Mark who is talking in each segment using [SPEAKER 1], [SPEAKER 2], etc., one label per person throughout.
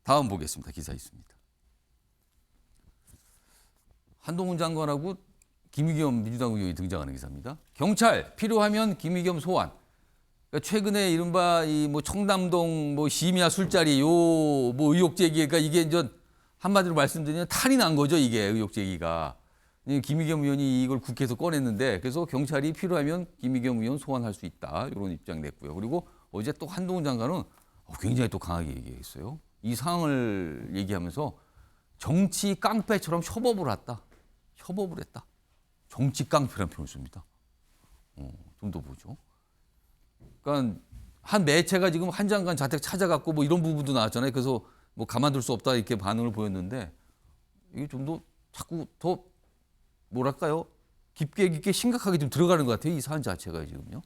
[SPEAKER 1] 다음 보겠습니다. 기사 있습니다. 한동훈 장관하고 김의겸 민주당 의원이 등장하는 기사입니다. 경찰 필요하면 김의겸 소환. 그러니까 최근에 이른바 이 뭐 청담동 뭐 심야 술자리 요 뭐 의혹 제기가 이게 이제 한마디로 말씀드리면 탈이 난 거죠. 이게 의혹 제기가. 김의겸 의원이 이걸 국회에서 꺼냈는데 그래서 경찰이 필요하면 김의겸 의원 소환할 수 있다. 이런 입장 냈고요. 그리고 어제 또 한동훈 장관은 굉장히 또 강하게 얘기했어요. 이 상황을 얘기하면서 정치 깡패처럼 협업을 했다. 협업을 했다. 정치 깡패라는 표현을 씁니다. 좀 더 보죠. 그러니까 한 매체가 지금 한 장관 자택 찾아갔고 뭐 이런 부분도 나왔잖아요. 그래서 뭐 가만둘 수 없다 이렇게 반응을 보였는데 이게 좀 더 자꾸 더 뭐랄까요? 깊게 심각하게 좀 들어가는 것 같아요. 이 사안 자체가 지금요.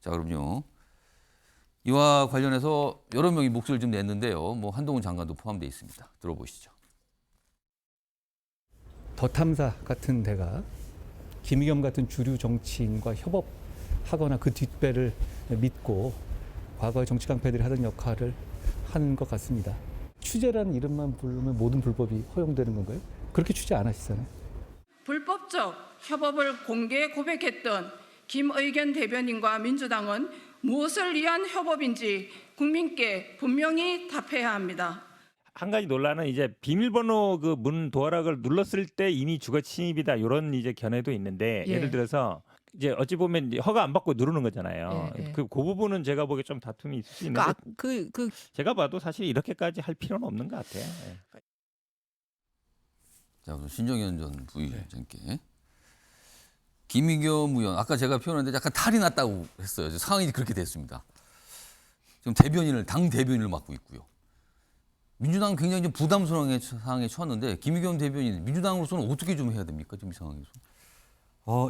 [SPEAKER 1] 자, 그럼요. 이와 관련해서 여러 명이 목소리를 좀 냈는데요. 뭐 한동훈 장관도 포함되어 있습니다. 들어보시죠.
[SPEAKER 2] 더 탐사 같은 데가 김의겸 같은 주류 정치인과 협업하거나 그 뒷배를 믿고 과거의 정치 깡패들이 하던 역할을 하는 것 같습니다. 취재라는 이름만 부르면 모든 불법이 허용되는 건가요? 그렇게 취재 안 하시잖아요.
[SPEAKER 3] 불법적 협업을 공개 고백했던 김의겸 대변인과 민주당은 무엇을 위한 협업인지 국민께 분명히 답해야 합니다.
[SPEAKER 4] 한 가지 논란은 이제 비밀번호 그 문 도어락을 눌렀을 때 이미 주거 침입이다 이런 이제 견해도 있는데
[SPEAKER 3] 예.
[SPEAKER 4] 예를 들어서 이제 어찌 보면 이제 허가 안 받고 누르는 거잖아요.
[SPEAKER 3] 예.
[SPEAKER 4] 그 부분은 제가 보기에 좀 다툼이 있을 수 있는데
[SPEAKER 3] 그러니까
[SPEAKER 4] 제가 봐도 사실 이렇게까지 할 필요는 없는 것 같아요. 예.
[SPEAKER 1] 자, 신정현 전 부위원장께 김의겸 의원 아까 제가 표현했는데 약간 탈이 났다고 했어요. 상황이 그렇게 됐습니다. 지금 당 대변인을 맡고 있고요. 민주당은 굉장히 좀 부담스러운 상황에 처했는데 김의겸 대변인 민주당으로서는 어떻게 좀 해야 됩니까? 지금 이 상황에서.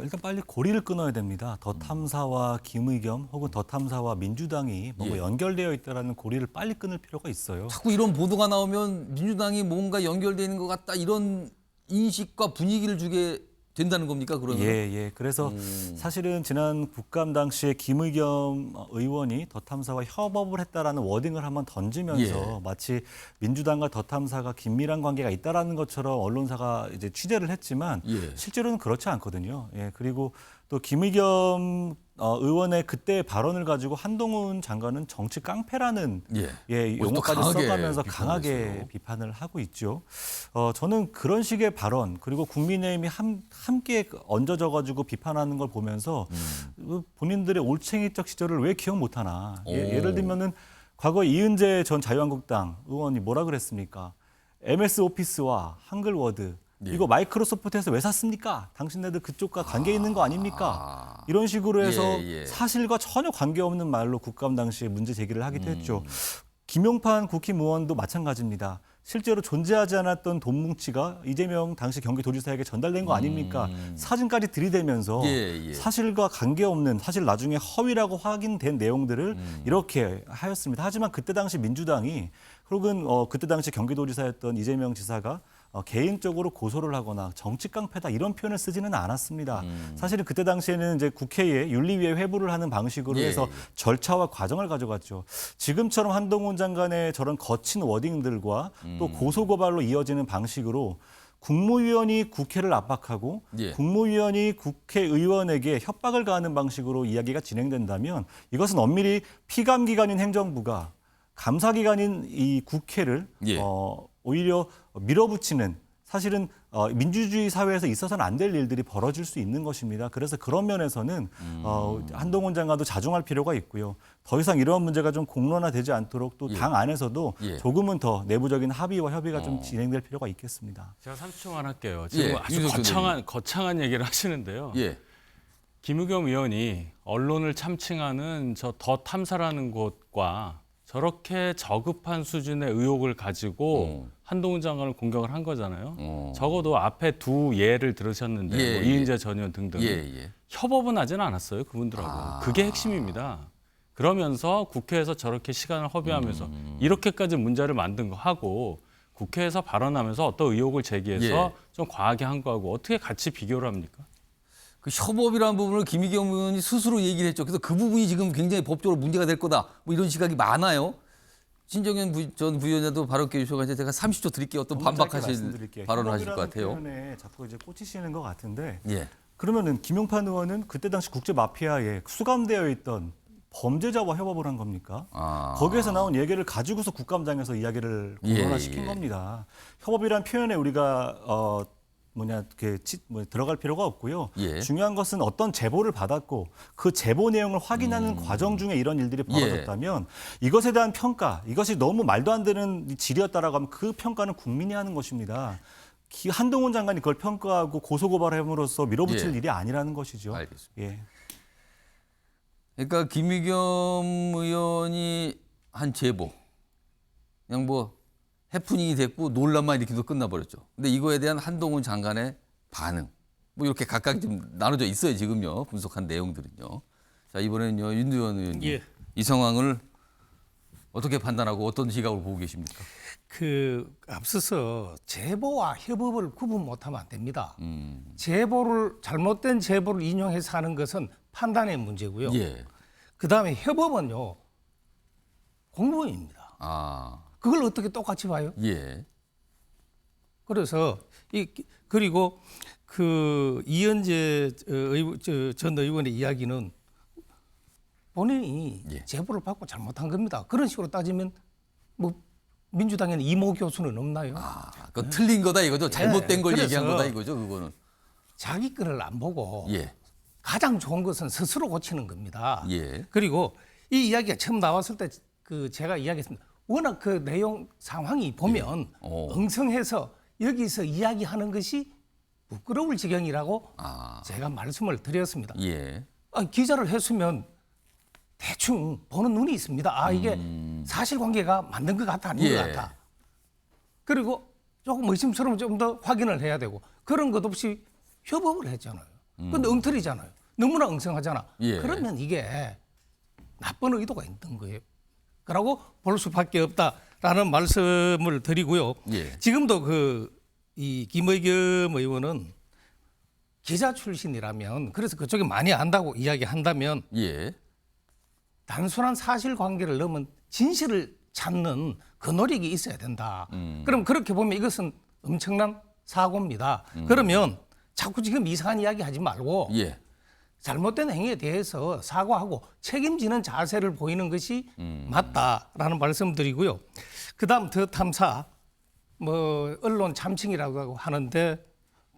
[SPEAKER 5] 일단 빨리 고리를 끊어야 됩니다. 더 탐사와 김의겸 혹은 더 탐사와 민주당이 뭔가 연결되어 있다는 고리를 빨리 끊을 필요가 있어요.
[SPEAKER 1] 자꾸 이런 보도가 나오면 민주당이 뭔가 연결되어 있는 것 같다 이런 인식과 분위기를 주게 된다는 겁니까? 그러면?
[SPEAKER 5] 예. 그래서 사실은 지난 국감 당시에 김의겸 의원이 더 탐사와 협업을 했다라는 워딩을 한번 던지면서 마치 민주당과 더 탐사가 긴밀한 관계가 있다라는 것처럼 언론사가 이제 취재를 했지만 실제로는 그렇지 않거든요. 그리고 또 김의겸 의원의 그때 발언을 가지고 한동훈 장관은 정치 깡패라는 용어까지 써가면서 강하게 비판을 하고 있죠. 저는 그런 식의 발언 그리고 국민의힘이 함께 얹어져 가지고 비판하는 걸 보면서 본인들의 올챙이적 시절을 왜 기억 못하나. 예를 들면은 과거 이은재 전 자유한국당 의원이 뭐라 그랬습니까? MS 오피스와 한글 워드 이거 마이크로소프트에서 왜 샀습니까? 당신네들 그쪽과 관계 있는 거 아닙니까? 이런 식으로 해서 사실과 전혀 관계없는 말로 국감 당시에 문제 제기를 하기도 했죠. 김용판 국힘의원도 마찬가지입니다. 실제로 존재하지 않았던 돈 뭉치가 이재명 당시 경기도지사에게 전달된 거 아닙니까? 사진까지 들이대면서 사실과 관계없는 사실 나중에 허위라고 확인된 내용들을 이렇게 하였습니다. 하지만 그때 당시 민주당이 혹은 그때 당시 경기도지사였던 이재명 지사가 개인적으로 고소를 하거나 정치 깡패다 이런 표현을 쓰지는 않았습니다. 사실은 그때 당시에는 이제 국회에 윤리위에 회부를 하는 방식으로 해서 절차와 과정을 가져갔죠. 지금처럼 한동훈 장관의 저런 거친 워딩들과 또 고소고발로 이어지는 방식으로 국무위원이 국회를 압박하고 국무위원이 국회의원에게 협박을 가하는 방식으로 이야기가 진행된다면 이것은 엄밀히 피감기관인 행정부가 감사기관인 이 국회를 오히려 밀어붙이는 사실은 민주주의 사회에서 있어서는 안 될 일들이 벌어질 수 있는 것입니다. 그래서 그런 면에서는 한동훈 장관도 자중할 필요가 있고요. 더 이상 이러한 문제가 좀 공론화되지 않도록 또 당 안에서도 조금은 더 내부적인 합의와 협의가 좀 진행될 필요가 있겠습니다.
[SPEAKER 6] 제가 30초만 할게요. 지금 아주 거창한 얘기를 하시는데요. 김의겸 의원이 언론을 참칭하는 저 더 탐사라는 곳과 저렇게 저급한 수준의 의혹을 가지고 한동훈 장관을 공격을 한 거잖아요. 적어도 앞에 두 예를 들으셨는데 뭐 이은재 전 의원 등등 협업은 하지는 않았어요. 그분들하고. 그게 핵심입니다. 그러면서 국회에서 저렇게 시간을 허비하면서 이렇게까지 문제를 만든 거 하고 국회에서 발언하면서 어떤 의혹을 제기해서 좀 과하게 한 거하고 어떻게 같이 비교를 합니까?
[SPEAKER 1] 그 협업이라는 부분을 김의겸 의원이 스스로 얘기를 했죠. 그래서 그 부분이 지금 굉장히 법적으로 문제가 될 거다. 뭐 이런 시각이 많아요. 신정현 전 부위원장도 발언 깨주셔가지고 제가 30초 드릴게요. 또
[SPEAKER 5] 너무 짧게
[SPEAKER 1] 반박하실
[SPEAKER 5] 말씀드릴게요.
[SPEAKER 1] 발언을 하실 것
[SPEAKER 5] 협업이라는
[SPEAKER 1] 같아요.
[SPEAKER 5] 표현에 자꾸 이제 꽂히시는 것 같은데
[SPEAKER 1] 예.
[SPEAKER 5] 그러면은 김용판 의원은 그때 당시 국제 마피아에 수감되어 있던 범죄자와 협업을 한 겁니까?
[SPEAKER 1] 아.
[SPEAKER 5] 거기에서 나온 얘기를 가지고서 국감장에서 이야기를
[SPEAKER 1] 예,
[SPEAKER 5] 공론화시킨
[SPEAKER 1] 예.
[SPEAKER 5] 겁니다. 협업이란 표현에 우리가 들어갈 필요가 없고요.
[SPEAKER 1] 예.
[SPEAKER 5] 중요한 것은 어떤 제보를 받았고 그 제보 내용을 확인하는 과정 중에 이런 일들이 벌어졌다면 이것에 대한 평가, 이것이 너무 말도 안 되는 질이었다라고 하면 그 평가는 국민이 하는 것입니다. 한동훈 장관이 그걸 평가하고 고소고발함으로써 밀어붙일
[SPEAKER 1] 예.
[SPEAKER 5] 일이 아니라는 것이죠.
[SPEAKER 1] 알겠습니다.
[SPEAKER 5] 예.
[SPEAKER 1] 그러니까 김의겸 의원이 한 제보, 그냥 뭐 해프닝이 됐고 논란만 이렇게 도 끝나버렸죠. 근데 이거에 대한 한동훈 장관의 반응, 뭐 이렇게 각각 좀 나눠져 있어요 지금요 분석한 내용들은요. 자 이번에는요 윤두현 의원님
[SPEAKER 7] 예.
[SPEAKER 1] 이 상황을 어떻게 판단하고 어떤 시각으로 보고 계십니까?
[SPEAKER 7] 앞서서 제보와 협업을 구분 못하면 안 됩니다. 잘못된 제보를 인용해서 하는 것은 판단의 문제고요.
[SPEAKER 1] 예.
[SPEAKER 7] 그 다음에 협업은요 공무원입니다.
[SPEAKER 1] 아,
[SPEAKER 7] 그걸 어떻게 똑같이 봐요?
[SPEAKER 1] 예.
[SPEAKER 7] 그래서 그리고 그 이현재 전 의원의 이야기는 본인이
[SPEAKER 1] 예.
[SPEAKER 7] 제보를 받고 잘못한 겁니다. 그런 식으로 따지면 뭐 민주당에는 이모 교수는 없나요?
[SPEAKER 1] 아, 그 틀린 거다 이거죠. 잘못된 걸
[SPEAKER 7] 그래서
[SPEAKER 1] 얘기한 거다 이거죠. 그거는.
[SPEAKER 7] 자기 거를 안 보고
[SPEAKER 1] 예.
[SPEAKER 7] 가장 좋은 것은 스스로 고치는 겁니다.
[SPEAKER 1] 예.
[SPEAKER 7] 그리고 이 이야기가 처음 나왔을 때 제가 이야기했습니다. 워낙 그 내용 상황이 보면 엉성해서 여기서 이야기하는 것이 부끄러울 지경이라고 제가 말씀을 드렸습니다.
[SPEAKER 1] 예.
[SPEAKER 7] 기자를 했으면 대충 보는 눈이 있습니다. 이게 사실관계가 맞는 것 같아 아닌
[SPEAKER 1] 예.
[SPEAKER 7] 것 같아. 그리고 조금 의심스러우면 좀 더 확인을 해야 되고 그런 것 없이 협업을 했잖아요. 근데 엉터리잖아요. 너무나 엉성하잖아.
[SPEAKER 1] 예.
[SPEAKER 7] 그러면 이게 나쁜 의도가 있는 거예요. 그라고 볼 수밖에 없다라는 말씀을 드리고요.
[SPEAKER 1] 예.
[SPEAKER 7] 지금도 이 김의겸 의원은 기자 출신이라면 그래서 그쪽에 많이 안다고 이야기한다면
[SPEAKER 1] 예.
[SPEAKER 7] 단순한 사실관계를 넘은 진실을 찾는 그 노력이 있어야 된다. 그럼 그렇게 보면 이것은 엄청난 사고입니다. 그러면 자꾸 지금 이상한 이야기 하지 말고
[SPEAKER 1] 예.
[SPEAKER 7] 잘못된 행위에 대해서 사과하고 책임지는 자세를 보이는 것이 맞다라는 말씀드리고요. 그다음 더 탐사 뭐 언론 참칭이라고 하는데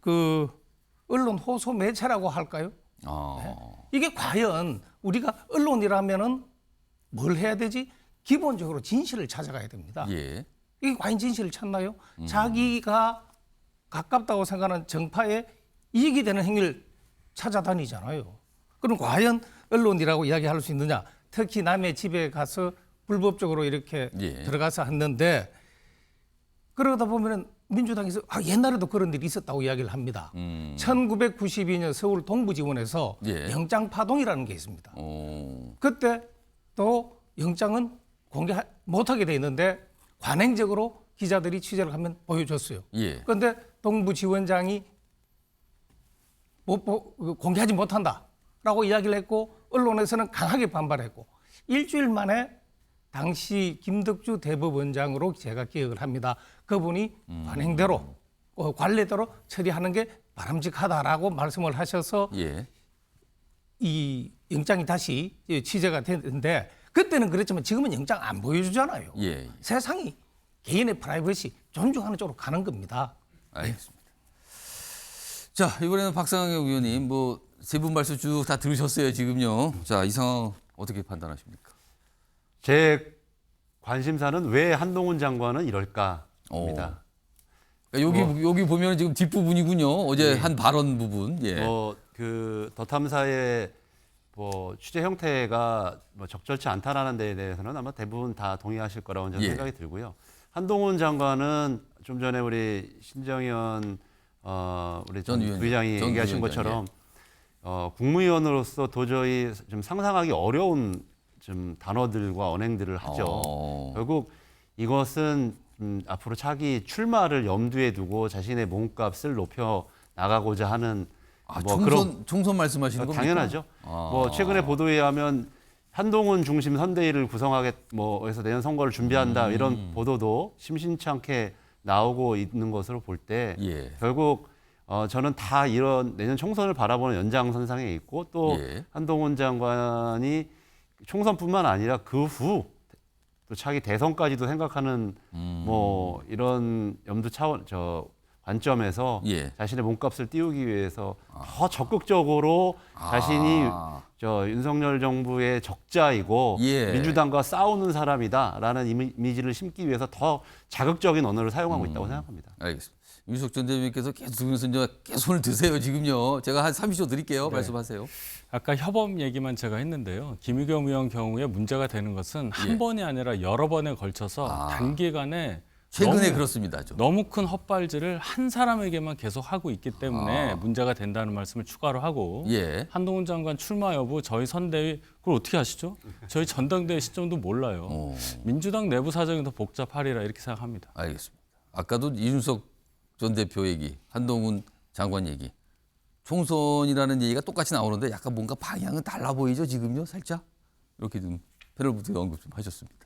[SPEAKER 7] 그 언론 호소 매체라고 할까요? 이게 과연 우리가 언론이라면은 뭘 해야 되지? 기본적으로 진실을 찾아가야 됩니다.
[SPEAKER 1] 예.
[SPEAKER 7] 이게 과연 진실을 찾나요? 자기가 가깝다고 생각하는 정파에 이익이 되는 행위를 찾아다니잖아요. 그럼 과연 언론이라고 이야기할 수 있느냐? 특히 남의 집에 가서 불법적으로 이렇게
[SPEAKER 1] 예.
[SPEAKER 7] 들어가서 했는데 그러다 보면은 민주당에서 옛날에도 그런 일이 있었다고 이야기를 합니다. 1992년 서울 동부지원에서
[SPEAKER 1] 예.
[SPEAKER 7] 영장 파동이라는 게 있습니다.
[SPEAKER 1] 오.
[SPEAKER 7] 그때 또 영장은 공개 못하게 돼 있는데 관행적으로 기자들이 취재를 하면 보여줬어요.
[SPEAKER 1] 예.
[SPEAKER 7] 그런데 동부지원장이 공개하지 못한다라고 이야기를 했고 언론에서는 강하게 반발했고 일주일 만에 당시 김덕주 대법원장으로 제가 기억을 합니다. 그분이 관행대로 관례대로 처리하는 게 바람직하다라고 말씀을 하셔서
[SPEAKER 1] 예.
[SPEAKER 7] 이 영장이 다시 취재가 됐는데 그때는 그랬지만 지금은 영장 안 보여주잖아요.
[SPEAKER 1] 예.
[SPEAKER 7] 세상이 개인의 프라이버시 존중하는 쪽으로 가는 겁니다.
[SPEAKER 1] 알겠습니다. 자, 이번에는 박상혁 의원님 뭐 세 분 말씀 쭉 다 들으셨어요, 지금요. 자, 이 상황 어떻게 판단하십니까?
[SPEAKER 8] 제 관심사는 왜 한동훈 장관은 이럴까입니다.
[SPEAKER 1] 그러니까 여기 보면 지금 뒷부분이군요. 어제 한 발언 부분. 예.
[SPEAKER 8] 더 탐사의 취재 형태가 적절치 않다라는 데에 대해서는 아마 대부분 다 동의하실 거라고 저는
[SPEAKER 1] 예.
[SPEAKER 8] 생각이 들고요. 한동훈 장관은 좀 전에 우리 신정현 우리 전 부의장이 얘기하신 것처럼 국무위원으로서 도저히 좀 상상하기 어려운 좀 단어들과 언행들을 하죠. 결국 이것은 앞으로 차기 출마를 염두에 두고 자신의 몸값을 높여 나가고자 하는
[SPEAKER 1] 총선 말씀하시는 겁니까?
[SPEAKER 8] 당연하죠. 최근에 보도에 의하면 한동훈 중심 선대위를 구성하겠 뭐 해서 내년 선거를 준비한다 이런 보도도 심심치 않게 나오고 있는 것으로 볼 때
[SPEAKER 1] 예.
[SPEAKER 8] 결국 저는 다 이런 내년 총선을 바라보는 연장선상에 있고 또
[SPEAKER 1] 예.
[SPEAKER 8] 한동훈 장관이 총선뿐만 아니라 그 후 또 차기 대선까지도 생각하는 뭐 이런 염두 차원 관점에서
[SPEAKER 1] 예.
[SPEAKER 8] 자신의 몸값을 띄우기 위해서 더 적극적으로 자신이 윤석열 정부의 적자이고
[SPEAKER 1] 예.
[SPEAKER 8] 민주당과 싸우는 사람이다라는 이미지를 심기 위해서 더 자극적인 언어를 사용하고 있다고 생각합니다.
[SPEAKER 1] 알겠습니다. 윤석 전 대표님께서 계속 들으면서 이제 계속 손을 드세요 지금요. 제가 한 30초 드릴게요.
[SPEAKER 6] 네.
[SPEAKER 1] 말씀하세요.
[SPEAKER 6] 아까 협업 얘기만 제가 했는데요. 김의겸 의원 경우에 문제가 되는 것은 한
[SPEAKER 1] 예.
[SPEAKER 6] 번이 아니라 여러 번에 걸쳐서 단기간에
[SPEAKER 1] 최근에 그렇습니다. 좀.
[SPEAKER 6] 너무 큰 헛발질을 한 사람에게만 계속 하고 있기 때문에 문제가 된다는 말씀을 추가로 하고
[SPEAKER 1] 예.
[SPEAKER 6] 한동훈 장관 출마 여부 저희 선대위 그걸 어떻게 아시죠? 저희 전당대회 시점도 몰라요. 민주당 내부 사정이 더 복잡하리라 이렇게 생각합니다.
[SPEAKER 1] 알겠습니다. 아까도 이준석 전 대표 얘기, 한동훈 장관 얘기, 총선이라는 얘기가 똑같이 나오는데 약간 뭔가 방향은 달라 보이죠 지금요, 살짝 이렇게 좀 패널부터 언급 좀 하셨습니다.